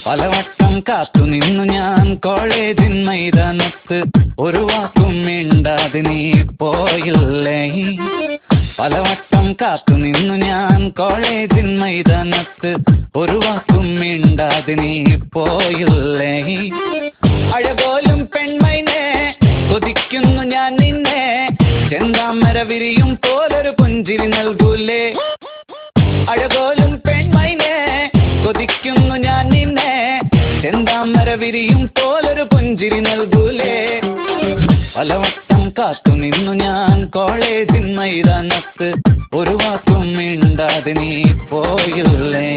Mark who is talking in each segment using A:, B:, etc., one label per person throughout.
A: പലവട്ടം കാത്തു നിന്നു ഞാൻ കോളേജിൻ മൈതാനത്ത്, ഒരു വാക്കും മിണ്ടാതെ നീ പോയില്ലേ. പലവട്ടം കാത്തു നിന്നു ഞാൻ കോളേജിൻ മൈതാനത്ത്, ഒരു വാക്കും മിണ്ടാതെ നീ പോയില്ലേ. അഴകോലും പെൺമൈനെ കൊതിക്കുന്നു ഞാൻ നിന്നെ, ചെന്താമര വിരിയും പോലൊരു പുഞ്ചിരി നൽകൂലേ. അഴകോലും പെൺമൈനെ കൊതിക്കുന്നു ഞാൻ നിന്നെ, ചെന്താമര വിരിയും പോലൊരു പുഞ്ചിരി നൽകൂലേ. പലവട്ടം കാത്തു നിന്നു ഞാൻ കോളേജിൻ മൈതാനത്ത്, ഒരു വാക്കും മിണ്ടാതെ നീ പോയില്ലേ.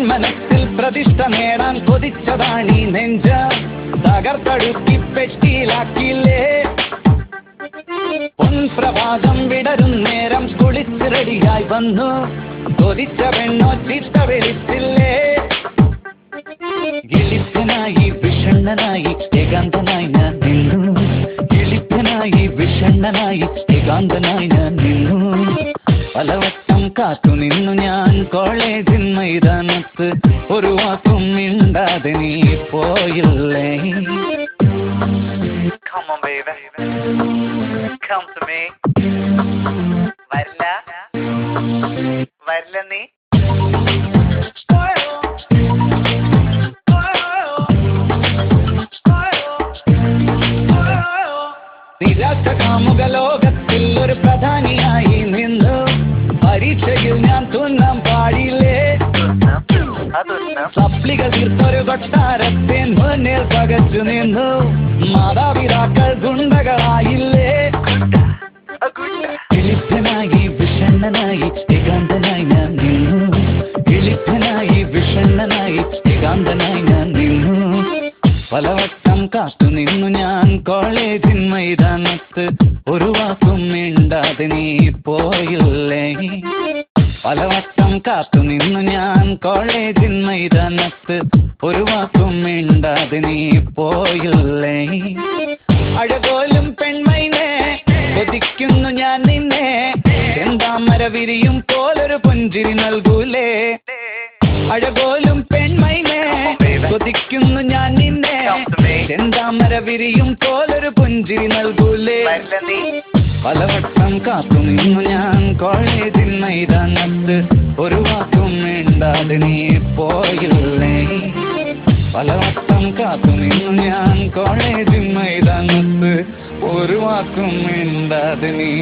A: മനസ്സിൽ പ്രതിഷ്ഠ നേടാൻ കൊതിച്ചതാണീ നെഞ്ച, തകർത്തടുക്കി പെട്ടിയിലാക്കിയില്ലേ. പൊൻപ്രഭാതം വിടരും നേരം കുളിച്ച് റെഡിയായി വന്നു, കൊതിച്ച പെണ്ണോ ചിത്ത വെളിച്ചില്ലേ. എളിപ്പനായി വിഷണ്ണനായി ഏകാന്തനായി ഞാൻ നിന്നു, എളിപ്പനായി വിഷണ്ണനായി ഏകാന്തനായി ഞാൻ നിന്നു. പലവട്ടം കാത്തു നിന്നു ഞാൻ കോളേജിൻ മൈതാനത്ത്, ഒരു വാക്കും മിണ്ടാതെ നീ പോയില്ലേ.
B: Come on baby, come to me. വരില്ല നീ.
A: നിരാശ കാമുക ലോകത്തിൽ ഒരു പ്രധാനിയായി നിന്നു, പരീക്ഷയിൽ ഞാൻ തുന്നാൻ പാടില്ലേ. സപ്ലികൾ തീർത്തൊരു കൊട്ടാരത്തെ മുന്നിൽ പകച്ചു നിന്നു, മാതാപിതാക്കൾ ഗുണ്ടകളായില്ലേ. എളിപ്പനായി വിഷണ്ണനായി ഏകാന്തനായി ഞാൻ നിന്നു, എളിപ്പനായി വിഷണ്ണനായി ഏകാന്തനായി ഞാൻ നിന്നു. പലവട്ടം കാത്തു നിന്നു ഞാൻ കോളേജിൻ മൈതാനത്ത്, ഒരു വാക്കും മിണ്ടാതെ നീ പോയില്ലേ. പലവട്ടം കാത്തു നിന്നു ഞാൻ കോളേജിൻ മൈതാനത്ത്, ഒരു വാക്കും മിണ്ടാതെ നീ പോയില്ലേ. അഴകോലും പെൺമൈനെ കൊതിക്കുന്നു ഞാൻ നിന്നെ, ചെന്താമര വിരിയും പോലൊരു പുഞ്ചിരി നൽകൂലേ. അഴകോലും പെൺമൈനെ കൊതിക്കുന്നു ഞാൻ നിന്നെ, ചെന്താമര വിരിയും പോലൊരു പുഞ്ചിരി നൽകൂലേ. പലവട്ടം കാത്തു നിന്നു ഞാൻ കോളേജിൻ മൈതാനത്ത്, ഒരു വാക്കും മിണ്ടാതെ നീ പോയില്ലേ. പലവട്ടം കാത്തു നിന്നു ഞാൻ കോളേജിൻ മൈതാനത്ത്, ഒരു വാക്കും മിണ്ടാതെ നീ